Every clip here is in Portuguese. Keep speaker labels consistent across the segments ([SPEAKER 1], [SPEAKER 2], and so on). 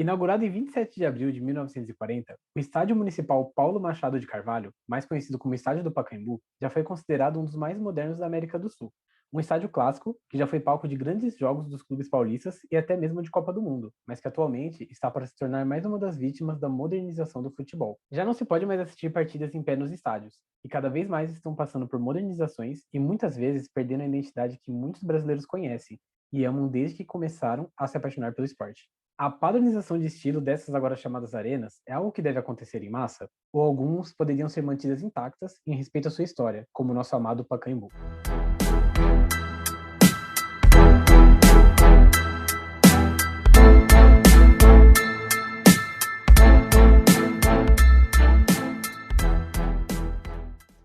[SPEAKER 1] Inaugurado em 27 de abril de 1940, o Estádio Municipal Paulo Machado de Carvalho, mais conhecido como Estádio do Pacaembu, já foi considerado um dos mais modernos da América do Sul. Um estádio clássico que já foi palco de grandes jogos dos clubes paulistas e até mesmo de Copa do Mundo, mas que atualmente está para se tornar mais uma das vítimas da modernização do futebol. Já não se pode mais assistir partidas em pé nos estádios, e cada vez mais estão passando por modernizações e muitas vezes perdendo a identidade que muitos brasileiros conhecem e amam desde que começaram a se apaixonar pelo esporte. A padronização de estilo dessas agora chamadas arenas é algo que deve acontecer em massa? Ou alguns poderiam ser mantidas intactas em respeito à sua história, como o nosso amado Pacaembu?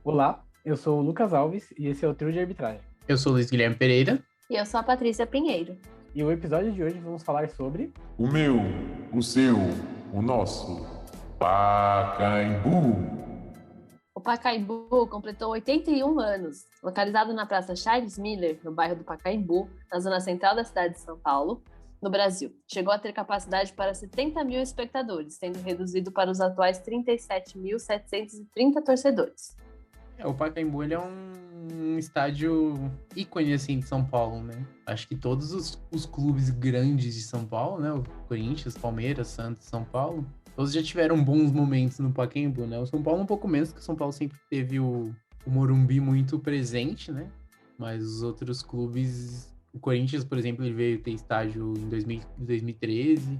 [SPEAKER 1] Olá, eu sou o Lucas Alves e esse é o Trio de Arbitragem.
[SPEAKER 2] Eu sou o Luiz Guilherme Pereira.
[SPEAKER 3] E eu sou a Patrícia Pinheiro.
[SPEAKER 1] E o episódio de hoje vamos falar sobre...
[SPEAKER 4] O meu, o seu, o nosso Pacaembu.
[SPEAKER 3] O Pacaembu completou 81 anos. Localizado na Praça Charles Miller, no bairro do Pacaembu, na zona central da cidade de São Paulo, no Brasil. Chegou a ter capacidade para 70 mil espectadores, sendo reduzido para os atuais 37.730 torcedores.
[SPEAKER 2] O Pacaembu ele é um estádio ícone assim, de São Paulo, né? Acho que todos os clubes grandes de São Paulo, né? O Corinthians, Palmeiras, Santos, São Paulo, todos já tiveram bons momentos no Pacaembu, né? O São Paulo um pouco menos, porque o São Paulo sempre teve o Morumbi muito presente, né? Mas os outros clubes... O Corinthians, por exemplo, ele veio ter estádio em 2013.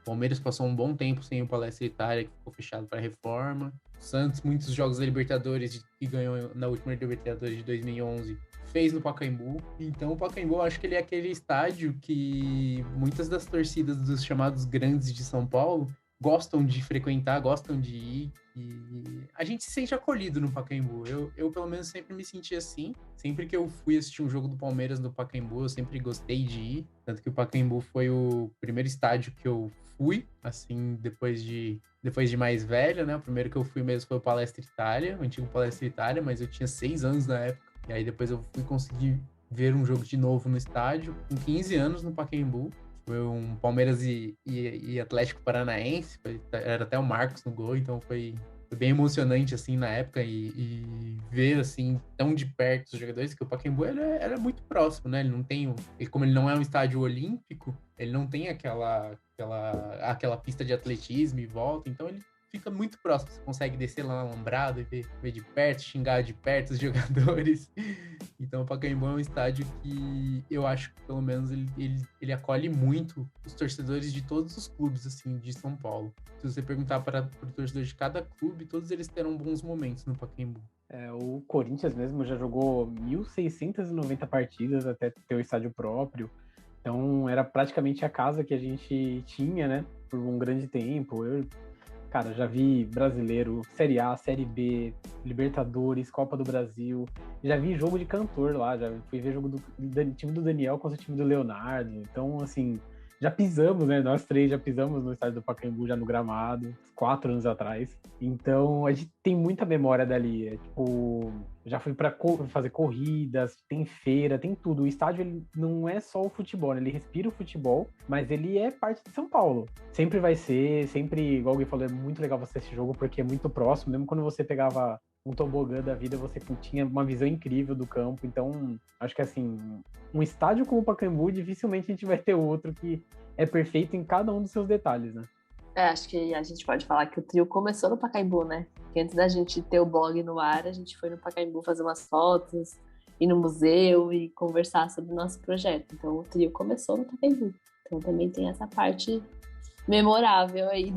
[SPEAKER 2] O Palmeiras passou um bom tempo sem o Palestra Itália, que ficou fechado para reforma. O Santos, muitos jogos da Libertadores, que ganhou na última Libertadores de 2011, fez no Pacaembu. Então o Pacaembu, eu acho que ele é aquele estádio que muitas das torcidas dos chamados grandes de São Paulo gostam de frequentar, gostam de ir, e a gente se sente acolhido no Pacaembu. Eu pelo menos sempre me senti assim. Sempre que eu fui assistir um jogo do Palmeiras no Pacaembu, eu sempre gostei de ir. Tanto que o Pacaembu foi o primeiro estádio que eu fui, assim, depois de mais velho, né? O primeiro que eu fui mesmo foi o Palestra Itália, o antigo Palestra Itália, mas eu tinha 6 anos na época. E aí depois eu fui conseguir ver um jogo de novo no estádio, com 15 anos no Pacaembu. Foi um Palmeiras e Atlético Paranaense, era até o Marcos no gol, então foi bem emocionante, assim, na época, e ver, assim, tão de perto os jogadores, que o Pacaembu era muito próximo, né? Ele não tem, como ele não é um estádio olímpico, ele não tem aquela pista de atletismo e volta, então ele fica muito próximo, você consegue descer lá na Alambrado e ver de perto, xingar de perto os jogadores. Então o Pacaembu é um estádio que eu acho que pelo menos ele acolhe muito os torcedores de todos os clubes assim, de São Paulo. Se você perguntar para o torcedor de cada clube, todos eles terão bons momentos no Pacaembu.
[SPEAKER 1] O Corinthians mesmo já jogou 1.690 partidas até ter o estádio próprio. Então era praticamente a casa que a gente tinha, né, por um grande tempo. Cara, já vi brasileiro, Série A, Série B, Libertadores, Copa do Brasil. Já vi jogo de cantor lá, já fui ver jogo do time do Daniel contra o time do Leonardo. Então, assim, já pisamos, né? Nós três já pisamos no estádio do Pacaembu, já no gramado, 4 anos atrás. Então, a gente tem muita memória dali. Já fui para fazer corridas, tem feira, tem tudo. O estádio ele não é só o futebol, né? Ele respira o futebol, mas ele é parte de São Paulo. Sempre vai ser, sempre, igual alguém falou, é muito legal você assistir jogo porque é muito próximo. Mesmo quando você pegava um tobogã da vida, você tinha uma visão incrível do campo. Então, acho que assim, um estádio como o Pacaembu, dificilmente a gente vai ter outro que é perfeito em cada um dos seus detalhes, né?
[SPEAKER 3] Acho que a gente pode falar que o trio começou no Pacaembu, né? Porque antes da gente ter o blog no ar, a gente foi no Pacaembu fazer umas fotos, ir no museu e conversar sobre o nosso projeto. Então, o trio começou no Pacaembu. Então, também tem essa parte memorável aí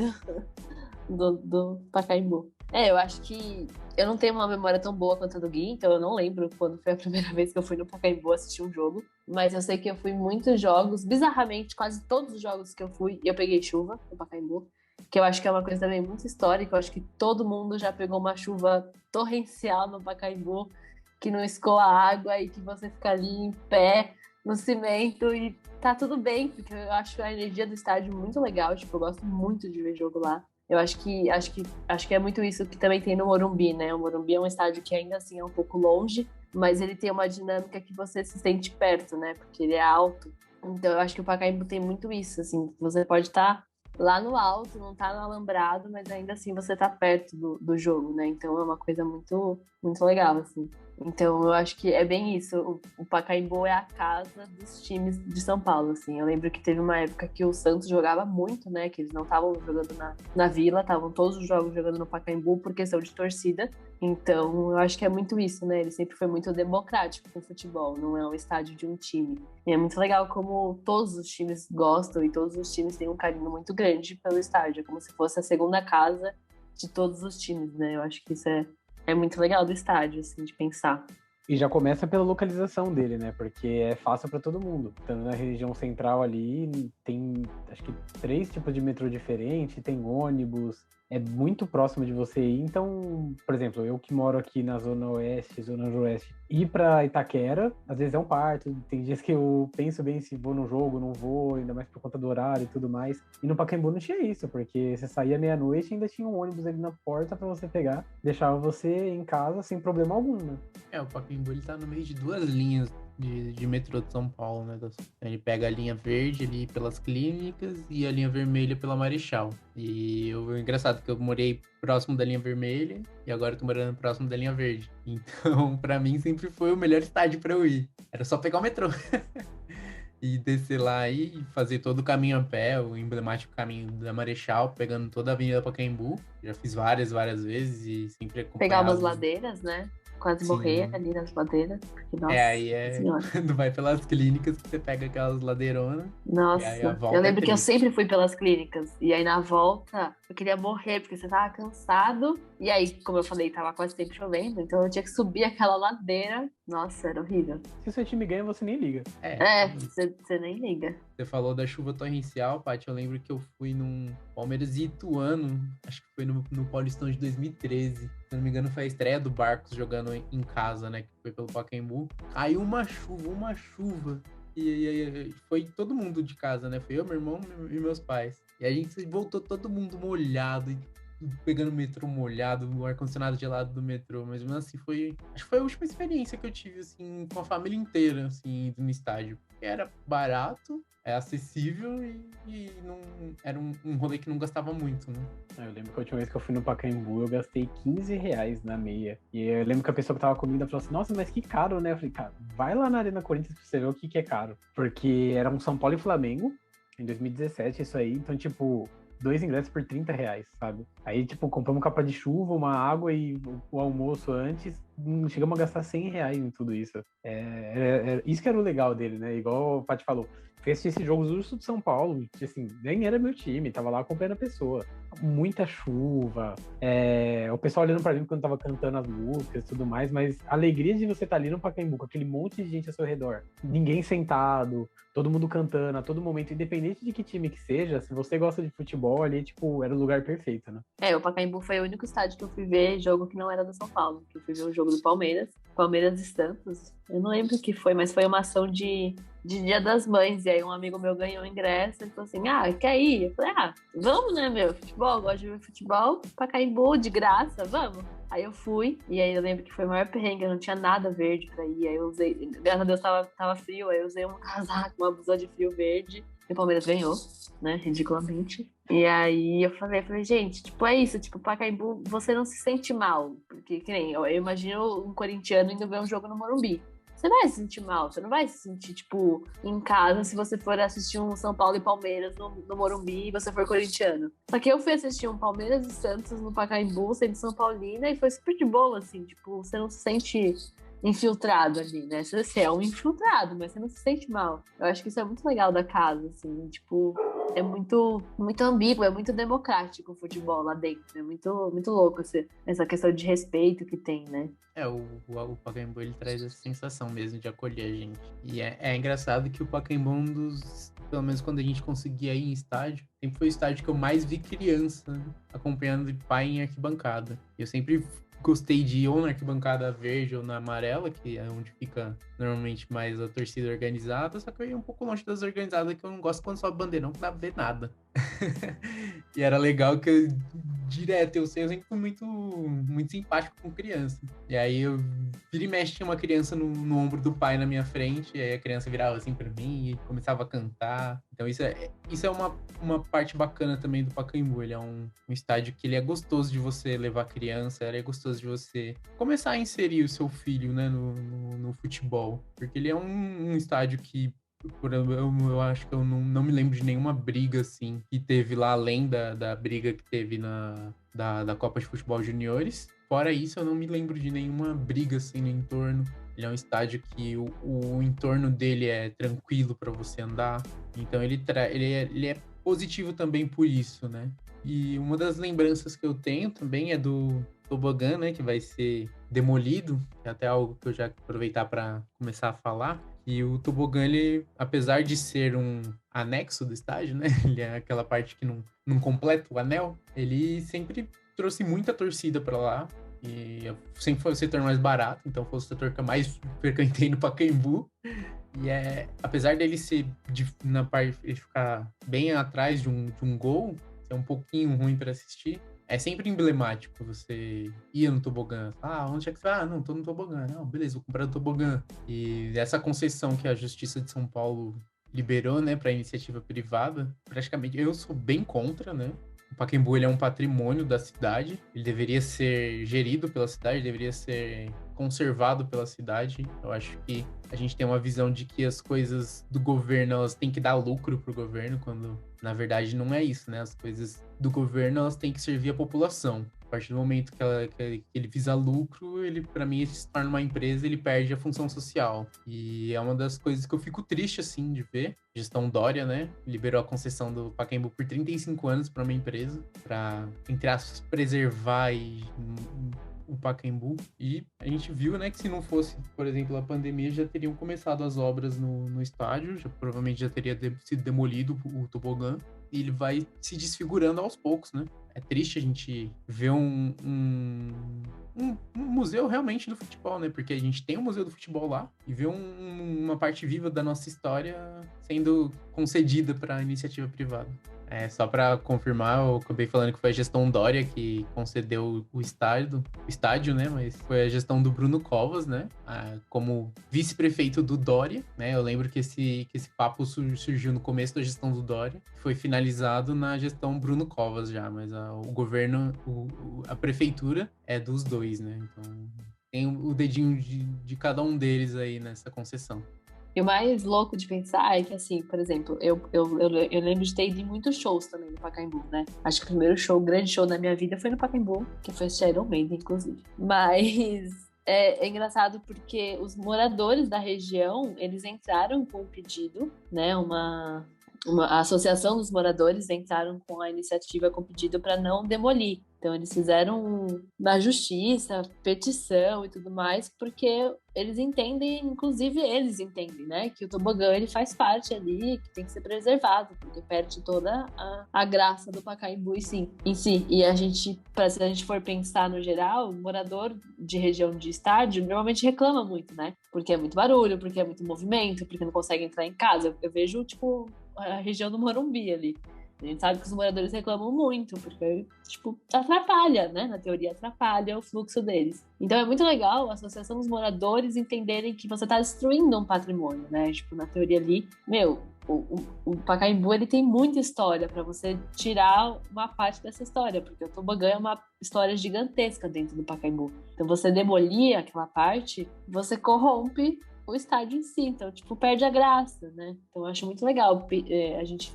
[SPEAKER 3] do Pacaembu. Eu acho que eu não tenho uma memória tão boa quanto a do Gui, então eu não lembro quando foi a primeira vez que eu fui no Pacaembu assistir um jogo, mas eu sei que eu fui em muitos jogos, bizarramente, quase todos os jogos que eu fui, eu peguei chuva no Pacaembu, que eu acho que é uma coisa também muito histórica. Eu acho que todo mundo já pegou uma chuva torrencial no Pacaembu, que não escoa água e que você fica ali em pé, no cimento, e tá tudo bem, porque eu acho a energia do estádio muito legal, tipo, eu gosto muito de ver jogo lá. Eu acho que é muito isso que também tem no Morumbi, né? O Morumbi é um estádio que ainda assim é um pouco longe, mas ele tem uma dinâmica que você se sente perto, né? Porque ele é alto. Então eu acho que o Pacaembu tem muito isso, assim. Você pode estar lá no alto, não tá no alambrado, mas ainda assim você tá perto do jogo, né? Então é uma coisa muito, muito legal, assim. Então eu acho que é bem isso. O Pacaembu é a casa dos times de São Paulo, assim. Eu lembro que teve uma época que o Santos jogava muito, né? Que eles não estavam jogando na Vila, estavam todos os jogos jogando no Pacaembu por questão de torcida. Então eu acho que é muito isso, né? Ele sempre foi muito democrático com o futebol, não é um estádio de um time. E é muito legal como todos os times gostam e todos os times têm um carinho muito grande pelo estádio. É como se fosse a segunda casa de todos os times, né? Eu acho que isso é muito legal do estádio, assim, de pensar.
[SPEAKER 1] E já começa pela localização dele, né? Porque é fácil para todo mundo. Estando na região central ali, tem acho que 3 tipos de metrô diferentes, tem ônibus, é muito próximo de você ir. Então, por exemplo, eu que moro aqui na Zona Oeste, Zona Noroeste, ir para Itaquera, às vezes é um parto. Tem dias que eu penso bem se vou no jogo, não vou, ainda mais por conta do horário e tudo mais. E no Pacaembu não tinha isso, porque você saía meia-noite e ainda tinha um ônibus ali na porta para você pegar, deixava você em casa sem problema algum, né?
[SPEAKER 2] O Pacaembu ele tá no meio de 2 linhas de metrô de São Paulo, né? Ele pega a linha verde ali pelas clínicas e a linha vermelha pela Marechal. E o engraçado é que eu morei próximo da linha vermelha e agora eu tô morando próximo da linha verde. Então, pra mim, sempre foi o melhor estádio pra eu ir. Era só pegar o metrô. E descer lá e fazer todo o caminho a pé, o emblemático caminho da Marechal, pegando toda a Avenida Pacaembu. Já fiz várias vezes e sempre acompanhava.
[SPEAKER 3] Pegar umas ladeiras, né? Quase morrer ali nas ladeiras. Porque, nossa,
[SPEAKER 2] aí quando vai pelas clínicas que você pega aquelas ladeironas.
[SPEAKER 3] Nossa, eu lembro que eu sempre fui pelas clínicas. E aí na volta eu queria morrer, porque você tava cansado. E aí, como eu falei, tava quase sempre chovendo. Então eu tinha que subir aquela ladeira. Nossa, era horrível.
[SPEAKER 1] Se o seu time ganha, você nem liga.
[SPEAKER 3] Você nem liga.
[SPEAKER 2] Você falou da chuva torrencial, Paty. Eu lembro que eu fui num Palmeiras e Ituano. Acho que foi no Paulistão de 2013. Se não me engano, foi a estreia do Barcos jogando em casa, né? Que foi pelo Pacaembu. Caiu uma chuva. E foi todo mundo de casa, né? Foi eu, meu irmão e meus pais. E a gente voltou todo mundo molhado, pegando o metrô molhado, o ar-condicionado gelado do metrô. Mas mesmo assim, acho que foi a última experiência que eu tive, assim, com a família inteira, assim, indo no estádio. Era barato, acessível e não, era um rolê que não gastava muito, né?
[SPEAKER 1] Eu lembro que a última vez que eu fui no Pacaembu, eu gastei R$15 na meia. E eu lembro que a pessoa que tava comigo falou assim, nossa, mas que caro, né? Eu falei, cara, vai lá na Arena Corinthians pra você ver o que é caro. Porque era um São Paulo e Flamengo, em 2017, isso aí. Então, tipo, 2 ingressos por R$30, sabe? Aí, tipo, compramos capa de chuva, uma água e o almoço antes. Chegamos a gastar R$100 em tudo isso. Isso que era o legal dele, né? Igual o Paty falou. Fez esse jogo do Urso de São Paulo, que, assim, nem era meu time, tava lá acompanhando a pessoa. Muita chuva, o pessoal olhando pra mim quando tava cantando as músicas e tudo mais, mas a alegria de você estar ali no Pacaembu, com aquele monte de gente ao seu redor, ninguém sentado, todo mundo cantando a todo momento, independente de que time que seja, se você gosta de futebol, ali, tipo, era o lugar perfeito, né?
[SPEAKER 3] O Pacaembu foi o único estádio que eu fui ver jogo que não era do São Paulo, que eu fui ver o jogo do Palmeiras e Santos. Eu não lembro o que foi, mas foi uma ação de Dia das Mães, e aí um amigo meu ganhou o ingresso e falou assim, quer ir? Eu falei, vamos, né, meu, futebol, gosto de ver futebol, Pacaembu, de graça, vamos. Aí eu fui, e aí eu lembro que foi o maior perrengue, eu não tinha nada verde pra ir, aí eu usei, graças a Deus tava frio, aí eu usei um casaco, uma blusa de frio verde, e o Palmeiras ganhou, né, ridiculamente. E aí eu falei, gente, tipo, é isso, tipo, Pacaembu, você não se sente mal, porque, que nem, eu imagino um corintiano indo ver um jogo no Morumbi. Você vai se sentir mal, você não vai se sentir, tipo, em casa se você for assistir um São Paulo e Palmeiras no Morumbi e você for corintiano. Só que eu fui assistir um Palmeiras e Santos no Pacaembu, sendo São Paulina, e foi super de boa, assim, tipo, você não se sente infiltrado ali, né? Você é um infiltrado, mas você não se sente mal. Eu acho que isso é muito legal da casa, assim, tipo, é muito, muito ambíguo, é muito democrático o futebol lá dentro, é muito, muito louco essa questão de respeito que tem, né?
[SPEAKER 2] O Pacaembu, ele traz essa sensação mesmo de acolher a gente. E é engraçado que o Pacaembu, pelo menos quando a gente conseguia ir em estádio, sempre foi o estádio que eu mais vi criança, né, acompanhando de pai em arquibancada. Eu sempre gostei de ir ou na arquibancada verde ou na amarela, que é onde fica normalmente mais a torcida organizada, só que eu ia um pouco longe das organizadas, que eu não gosto quando sobe bandeirão, que não dá pra ver nada. E era legal que direto. Eu sempre fui muito simpático com criança. E aí eu vira e mexe, tinha uma criança no ombro do pai na minha frente, e aí a criança virava assim pra mim e começava a cantar. Então isso é uma parte bacana também do Pacaembu. Ele é um estádio que ele é gostoso de você levar criança, ele é gostoso de você começar a inserir o seu filho, né, no futebol. Porque ele é um estádio que eu acho que eu não me lembro de nenhuma briga, assim, que teve lá, além da briga que teve da Copa de Futebol Juniores. Fora isso, eu não me lembro de nenhuma briga, assim, no entorno. Ele é um estádio que o entorno dele é tranquilo para você andar. Então, ele é positivo também por isso, né? E uma das lembranças que eu tenho também é do tobogã, né, que vai ser demolido, que é até algo que eu já aproveitar para começar a falar. E o tobogã, ele, apesar de ser um anexo do estádio, né, ele é aquela parte que não completa o anel, ele sempre trouxe muita torcida para lá. E sempre foi o setor mais barato, então foi o setor que eu mais frequentei no Pacaembu. E apesar dele ser na parte de ficar bem atrás de um gol, ser um pouquinho ruim para assistir, é sempre emblemático você ir no tobogã. Onde é que você vai? Não, tô no tobogã. Não, beleza, vou comprar o tobogã. E essa concessão que a Justiça de São Paulo liberou, né, para iniciativa privada, praticamente eu sou bem contra, né? O Pacaembu, ele é um patrimônio da cidade, ele deveria ser gerido pela cidade, deveria ser conservado pela cidade. Eu acho que a gente tem uma visão de que as coisas do governo, elas têm que dar lucro pro governo, quando na verdade não é isso, né? As coisas do governo, elas têm que servir a população. A partir do momento que ele visa lucro, ele, para mim, se torna uma empresa, ele perde a função social. E é uma das coisas que eu fico triste, assim, de ver. Gestão Dória, né? Liberou a concessão do Pacaembu por 35 anos para uma empresa, para, entre aspas, preservar o Pacaembu. E a gente viu, né, que se não fosse, por exemplo, a pandemia, já teriam começado as obras no estádio, provavelmente já teria sido demolido o tobogã. E ele vai se desfigurando aos poucos, né? É triste a gente ver um museu realmente do futebol, né? Porque a gente tem um museu do futebol lá e ver uma parte viva da nossa história sendo concedida para iniciativa privada. Só para confirmar, eu acabei falando que foi a gestão Dória que concedeu o estádio, né? Mas foi a gestão do Bruno Covas, né? Como vice-prefeito do Dória, né? Eu lembro que esse papo surgiu no começo da gestão do Dória, foi finalizado na gestão Bruno Covas já, mas o governo, a prefeitura é dos dois, né? Então tem o dedinho de cada um deles aí nessa concessão.
[SPEAKER 3] E o mais louco de pensar é que, assim, por exemplo, eu lembro de ter ido em muitos shows também no Pacaembu, né? Acho que o primeiro show, o grande show da minha vida foi no Pacaembu, que foi o Iron Maiden, inclusive. Mas é engraçado porque os moradores da região, eles entraram com um pedido, né? A associação dos moradores entraram com a iniciativa com pedido para não demolir. Então, eles fizeram na justiça, petição e tudo mais, porque eles entendem, inclusive eles entendem, né, que o tobogã ele faz parte ali, que tem que ser preservado, porque perde toda a graça do Pacaembu em si. E se a gente for pensar no geral, o morador de região de estádio normalmente reclama muito, né, porque é muito barulho, porque é muito movimento, porque não consegue entrar em casa. Eu vejo, tipo, a região do Morumbi ali. A gente sabe que os moradores reclamam muito, porque, tipo, atrapalha, né? Na teoria, atrapalha o fluxo deles. Então é muito legal a associação dos moradores entenderem que você tá destruindo um patrimônio, né? Tipo, na teoria ali, o Pacaembu, ele tem muita história para você tirar uma parte dessa história, porque o tobogã é uma história gigantesca dentro do Pacaembu. Então você demolir aquela parte, você corrompe o estádio em si, então, tipo, perde a graça, né? Então, eu acho muito legal a gente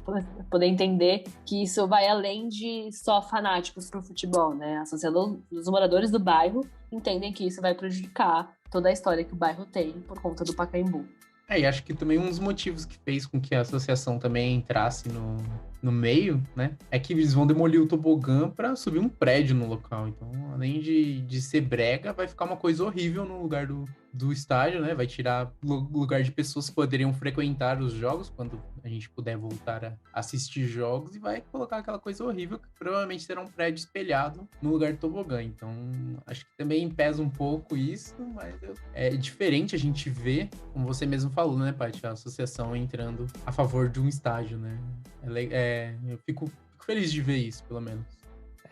[SPEAKER 3] poder entender que isso vai além de só fanáticos pro futebol, né? A associação dos moradores do bairro entendem que isso vai prejudicar toda a história que o bairro tem por conta do Pacaembu.
[SPEAKER 2] E acho que também um dos motivos que fez com que a associação também entrasse no meio, né, é que eles vão demolir o tobogã para subir um prédio no local. Então, além de ser brega, vai ficar uma coisa horrível no lugar do estádio, né? Vai tirar lugar de pessoas que poderiam frequentar os jogos quando a gente puder voltar a assistir jogos, e vai colocar aquela coisa horrível que provavelmente será um prédio espelhado no lugar do tobogã. Então, acho que também pesa um pouco isso, mas é diferente a gente ver, como você mesmo falou, né, Paty, a associação entrando a favor de um estádio, né? Eu fico feliz de ver isso, pelo menos.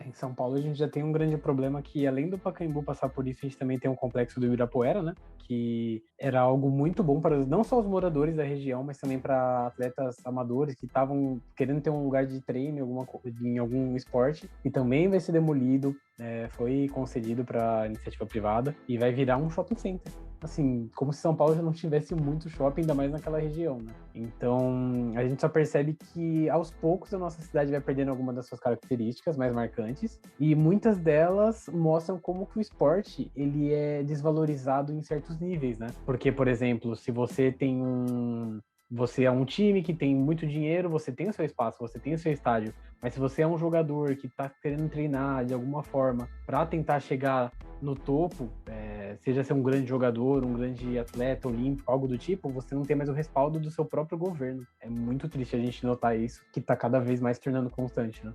[SPEAKER 1] Em São Paulo a gente já tem um grande problema que, além do Pacaembu passar por isso, a gente também tem um complexo do Ibirapuera, né? Que era algo muito bom para não só os moradores da região, mas também para atletas amadores que estavam querendo ter um lugar de treino em algum esporte, e também vai ser demolido, foi concedido para iniciativa privada e vai virar um shopping center. Assim, como se São Paulo já não tivesse muito shopping, ainda mais naquela região, né? Então, a gente só percebe que, aos poucos, a nossa cidade vai perdendo algumas das suas características mais marcantes, e muitas delas mostram como que o esporte, ele é desvalorizado em certos níveis, né? Porque, por exemplo, se você você é um time que tem muito dinheiro, você tem o seu espaço, você tem o seu estádio, mas se você é um jogador que está querendo treinar de alguma forma para tentar chegar no topo, seja ser um grande jogador, um grande atleta olímpico, algo do tipo, você não tem mais o respaldo do seu próprio governo. É muito triste a gente notar isso, que está cada vez mais se tornando constante, né?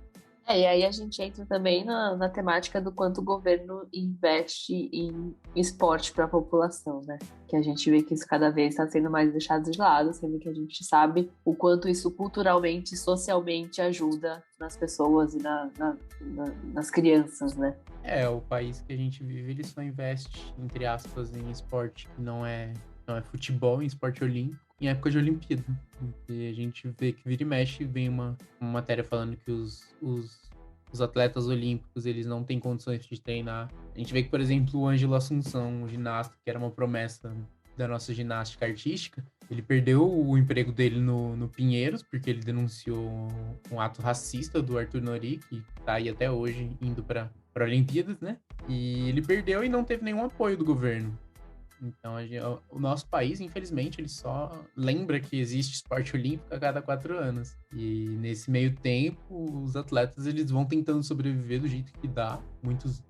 [SPEAKER 3] E aí a gente entra também na temática do quanto o governo investe em esporte para a população, né? Que a gente vê que isso cada vez está sendo mais deixado de lado, sendo que a gente sabe o quanto isso culturalmente e socialmente ajuda nas pessoas e nas crianças, né?
[SPEAKER 2] O país que a gente vive, ele só investe, entre aspas, em esporte que não é futebol, em esporte olímpico, em época de Olimpíada. E a gente vê que vira e mexe, vem uma matéria falando que os atletas olímpicos, eles não têm condições de treinar. A gente vê que, por exemplo, o Ângelo Assunção, um ginasta, que era uma promessa da nossa ginástica artística, ele perdeu o emprego dele no Pinheiros, porque ele denunciou um ato racista do Arthur Nori, que tá aí até hoje indo para Olimpíadas, né? E ele perdeu e não teve nenhum apoio do governo. Então, o nosso país, infelizmente, ele só lembra que existe esporte olímpico a cada 4 anos. E nesse meio tempo, os atletas, eles vão tentando sobreviver do jeito que dá.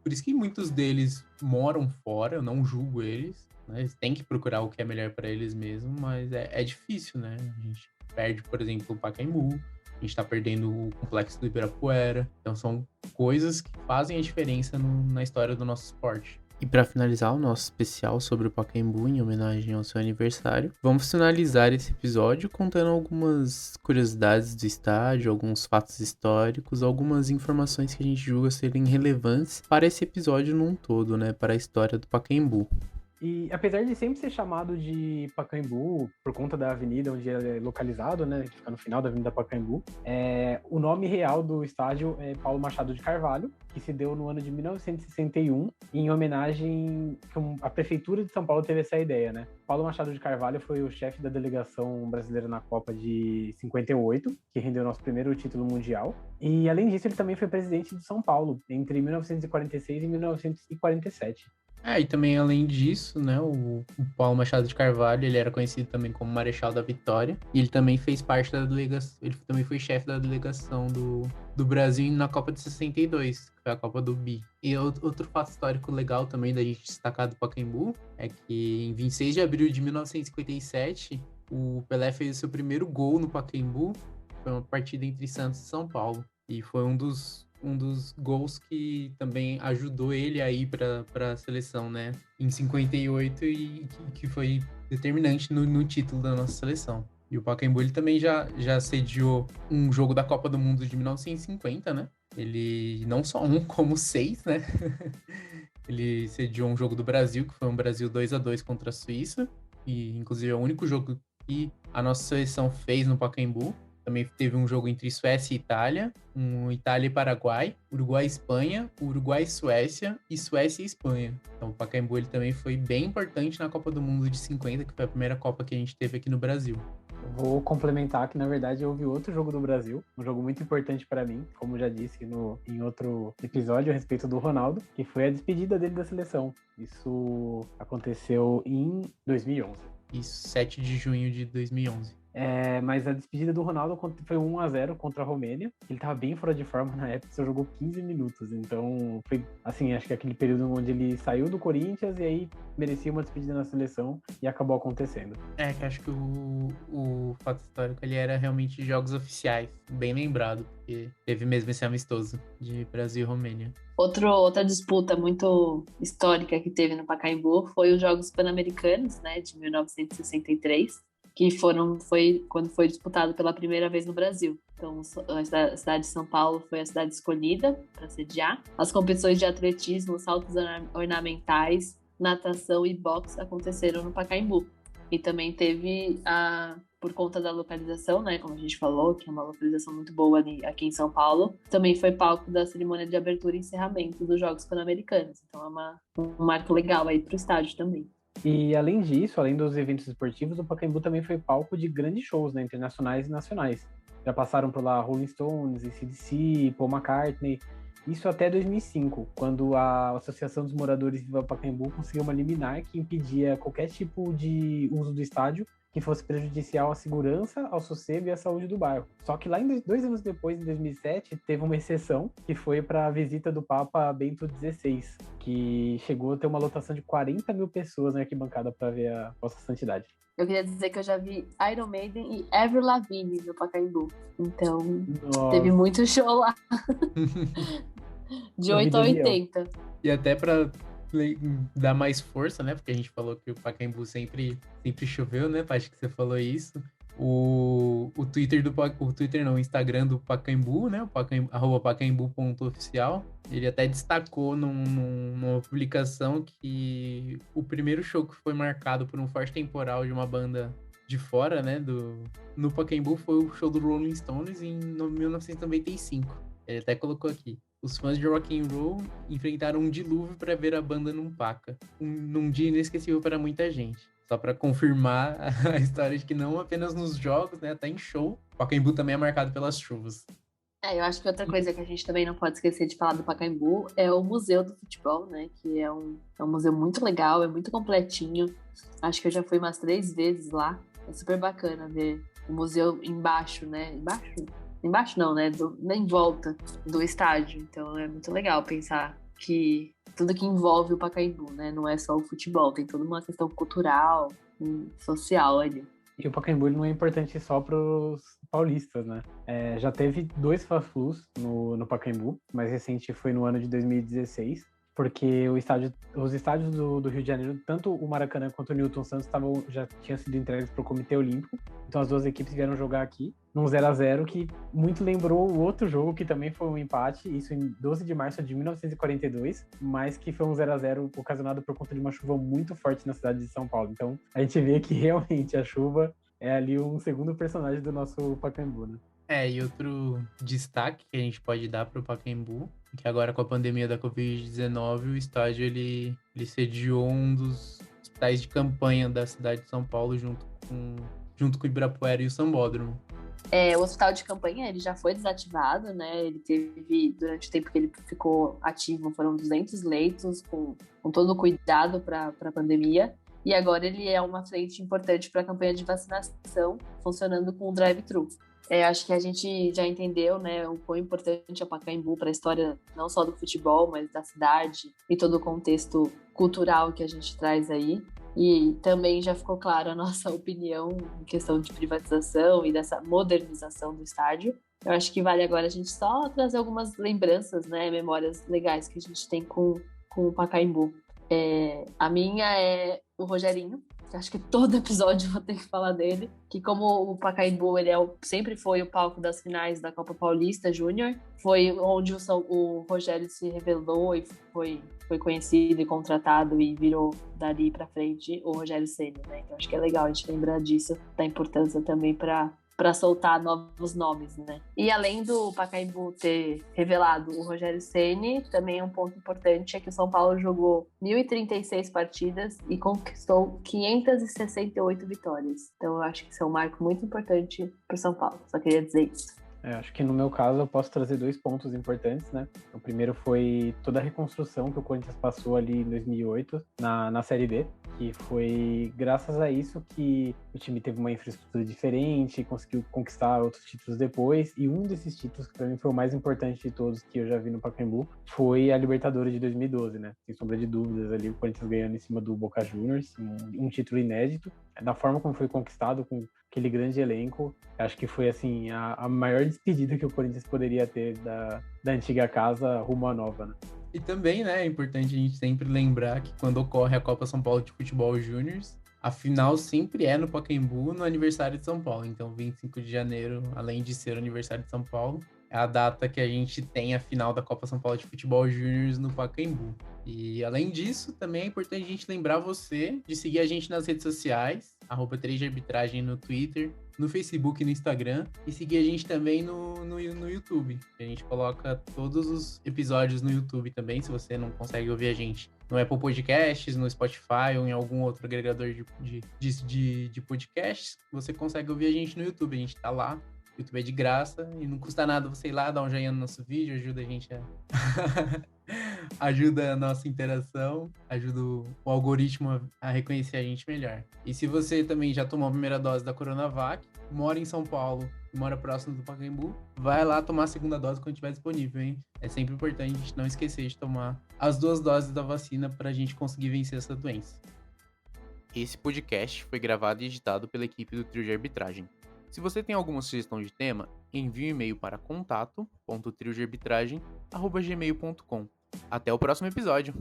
[SPEAKER 2] Por isso que muitos deles moram fora, eu não julgo eles, né? Eles têm que procurar o que é melhor para eles mesmos, mas é difícil, né? A gente perde, por exemplo, o Pacaembu, a gente tá perdendo o complexo do Ibirapuera. Então, são coisas que fazem a diferença na história do nosso esporte. E para finalizar o nosso especial sobre o Pacaembu em homenagem ao seu aniversário, vamos finalizar esse episódio contando algumas curiosidades do estádio, alguns fatos históricos, algumas informações que a gente julga serem relevantes para esse episódio num todo, né, para a história do Pacaembu.
[SPEAKER 1] E apesar de sempre ser chamado de Pacaembu, por conta da avenida onde ele é localizado, né, que fica no final da Avenida Pacaembu, o nome real do estádio é Paulo Machado de Carvalho, que se deu no ano de 1961, em homenagem a Prefeitura de São Paulo teve essa ideia, né? Paulo Machado de Carvalho foi o chefe da delegação brasileira na Copa de 58, que rendeu nosso primeiro título mundial. E, além disso, ele também foi presidente de São Paulo, entre 1946 e 1947.
[SPEAKER 2] E também, além disso, né, o Paulo Machado de Carvalho, ele era conhecido também como Marechal da Vitória, e ele também fez parte da delegação, ele também foi chefe da delegação do Brasil na Copa de 62, que foi a Copa do Bi. E outro fato histórico legal também da gente destacar do Pacaembu é que em 26 de abril de 1957, o Pelé fez o seu primeiro gol no Pacaembu, foi uma partida entre Santos e São Paulo, e foi um dos gols que também ajudou ele a ir para a seleção, né? Em 58 e que foi determinante no título da nossa seleção. E o Pacaembu, ele também já sediou um jogo da Copa do Mundo de 1950, né? Ele não só um, como 6, né? Ele sediou um jogo do Brasil, que foi um Brasil 2-2 contra a Suíça. E, inclusive, é o único jogo que a nossa seleção fez no Pacaembu. Também teve um jogo entre Suécia e Itália, um Itália e Paraguai, Uruguai e Espanha, Uruguai e Suécia e Suécia e Espanha. Então o Pacaembu, ele também foi bem importante na Copa do Mundo de 50, que foi a primeira Copa que a gente teve aqui no Brasil.
[SPEAKER 1] Eu vou complementar que, na verdade, houve outro jogo do Brasil, um jogo muito importante para mim, como já disse em outro episódio a respeito do Ronaldo, que foi a despedida dele da seleção. Isso aconteceu em 2011.
[SPEAKER 2] Isso, 7 de junho de 2011.
[SPEAKER 1] Mas a despedida do Ronaldo foi 1-0 contra a Romênia. Ele estava bem fora de forma na época, só jogou 15 minutos. Então, foi assim, acho que aquele período onde ele saiu do Corinthians e aí merecia uma despedida na seleção e acabou acontecendo.
[SPEAKER 2] Que acho que o fato histórico, ele era realmente jogos oficiais, bem lembrado, porque teve mesmo esse amistoso de Brasil e Romênia.
[SPEAKER 3] Outra disputa muito histórica que teve no Pacaembu foi os Jogos Pan-Americanos, né, de 1963. Que foi quando foi disputado pela primeira vez no Brasil. Então, a cidade de São Paulo foi a cidade escolhida para sediar. As competições de atletismo, saltos ornamentais, natação e boxe aconteceram no Pacaembu. E também teve, por conta da localização, né, como a gente falou, que é uma localização muito boa aqui em São Paulo, também foi palco da cerimônia de abertura e encerramento dos Jogos Pan-Americanos. Então é um marco legal aí para o estádio também.
[SPEAKER 1] E além disso, além dos eventos esportivos, o Pacaembu também foi palco de grandes shows, né, internacionais e nacionais. Já passaram por lá Rolling Stones, AC/DC, Paul McCartney. Isso até 2005, quando a Associação dos Moradores de Viva Pacaembu conseguiu uma liminar que impedia qualquer tipo de uso do estádio que fosse prejudicial à segurança, ao sossego e à saúde do bairro. Só que lá, 2 anos depois, em 2007, teve uma exceção, que foi para a visita do Papa Bento XVI, que chegou a ter uma lotação de 40 mil pessoas na arquibancada para ver a Vossa Santidade.
[SPEAKER 3] Eu queria dizer que eu já vi Iron Maiden e Avril Lavigne no Pacaembu. Então, teve muito show lá. De 8 a 80.
[SPEAKER 2] E até pra dar mais força, né? Porque a gente falou que o Pacaembu sempre choveu, né? Acho que você falou isso. O Instagram do Pacaembu, né? @pacaembu.oficial. Ele até destacou numa publicação que o primeiro show que foi marcado por um forte temporal de uma banda de fora, né? No Pacaembu foi o show do Rolling Stones em 1995. Ele até colocou aqui. Os fãs de rock and roll enfrentaram um dilúvio para ver a banda num Paca. Num dia inesquecível para muita gente. Só para confirmar a história de que não apenas nos jogos, né, até em show, o Pacaembu também é marcado pelas chuvas.
[SPEAKER 3] Eu acho que outra coisa que a gente também não pode esquecer de falar do Pacaembu é o Museu do Futebol, né, que é um museu muito legal, é muito completinho. Acho que eu já fui umas 3 vezes lá. É super bacana ver o museu embaixo, né, Embaixo não, né, em volta do estádio. Então é muito legal pensar que tudo que envolve o Pacaembu, né? Não é só o futebol, tem toda uma questão cultural e social ali.
[SPEAKER 1] E o Pacaembu ele não é importante só para os paulistas, né? Já teve 2 Fla-Flus no Pacaembu, o mais recente foi no ano de 2016, porque os estádios do Rio de Janeiro, tanto o Maracanã quanto o Newton Santos já tinham sido entregues para o Comitê Olímpico, então as 2 equipes vieram jogar aqui, num 0x0, que muito lembrou o outro jogo, que também foi um empate, isso em 12 de março de 1942, mas que foi um 0x0 ocasionado por conta de uma chuva muito forte na cidade de São Paulo. Então, a gente vê que realmente a chuva é ali um segundo personagem do nosso Pacaembu, né?
[SPEAKER 2] E outro destaque que a gente pode dar para o Pacaembu, que agora com a pandemia da Covid-19, o estádio ele sediou um dos hospitais de campanha da cidade de São Paulo junto com o Ibirapuera e o Sambódromo.
[SPEAKER 3] O hospital de campanha ele já foi desativado, né? Ele teve, durante o tempo que ele ficou ativo, foram 200 leitos com todo o cuidado para a pandemia. E agora ele é uma frente importante para a campanha de vacinação, funcionando com o drive-thru. Acho que a gente já entendeu, né, o quão importante é o Pacaembu para a história não só do futebol, mas da cidade e todo o contexto cultural que a gente traz aí. E também já ficou clara a nossa opinião em questão de privatização e dessa modernização do estádio. Eu acho que vale agora a gente só trazer algumas lembranças, né, memórias legais que a gente tem com o Pacaembu. A minha é o Rogerinho, que acho que todo episódio eu vou ter que falar dele, que como o Pacaembu ele sempre foi o palco das finais da Copa Paulista Júnior, foi onde o Rogério se revelou e foi conhecido e contratado e virou dali pra frente o Rogério Ceni, né? Então acho que é legal a gente lembrar disso, da importância também para soltar novos nomes, né? E além do Pacaembu ter revelado o Rogério Ceni, também um ponto importante é que o São Paulo jogou 1.036 partidas e conquistou 568 vitórias. Então eu acho que isso é um marco muito importante para o São Paulo. Só queria dizer isso.
[SPEAKER 1] Acho que no meu caso eu posso trazer 2 pontos importantes, né? O primeiro foi toda a reconstrução que o Corinthians passou ali em 2008 na Série B, que foi graças a isso que o time teve uma infraestrutura diferente, conseguiu conquistar outros títulos depois, e um desses títulos que para mim foi o mais importante de todos que eu já vi no Pacaembu foi a Libertadores de 2012, né? Sem sombra de dúvidas ali, o Corinthians ganhando em cima do Boca Juniors, um título inédito, da forma como foi conquistado, com aquele grande elenco. Acho que foi assim a maior despedida que o Corinthians poderia ter da antiga casa rumo à nova, né?
[SPEAKER 2] E também, né, é importante a gente sempre lembrar que quando ocorre a Copa São Paulo de Futebol Júnior, a final sempre é no Pacaembu, no aniversário de São Paulo. Então, 25 de janeiro, além de ser o aniversário de São Paulo, é a data que a gente tem a final da Copa São Paulo de Futebol Júnior no Pacaembu. E, além disso, também é importante a gente lembrar você de seguir a gente nas redes sociais, @3dearbitragem no Twitter, no Facebook e no Instagram, e seguir a gente também no YouTube. A gente coloca todos os episódios no YouTube também, se você não consegue ouvir a gente no Apple Podcasts, no Spotify ou em algum outro agregador de podcasts, você consegue ouvir a gente no YouTube. A gente tá lá, o YouTube é de graça e não custa nada você ir lá, dar um joinha no nosso vídeo, ajuda a gente a... ajuda a nossa interação, ajuda o algoritmo a reconhecer a gente melhor. E se você também já tomou a primeira dose da Coronavac, mora em São Paulo e mora próximo do Pacaembu, vai lá tomar a segunda dose quando estiver disponível, hein? É sempre importante a gente não esquecer de tomar as 2 doses da vacina para a gente conseguir vencer essa doença. Esse podcast foi gravado e editado pela equipe do Trio de Arbitragem. Se você tem alguma sugestão de tema, envie um e-mail para contato.triodearbitragem@gmail.com. Até o próximo episódio!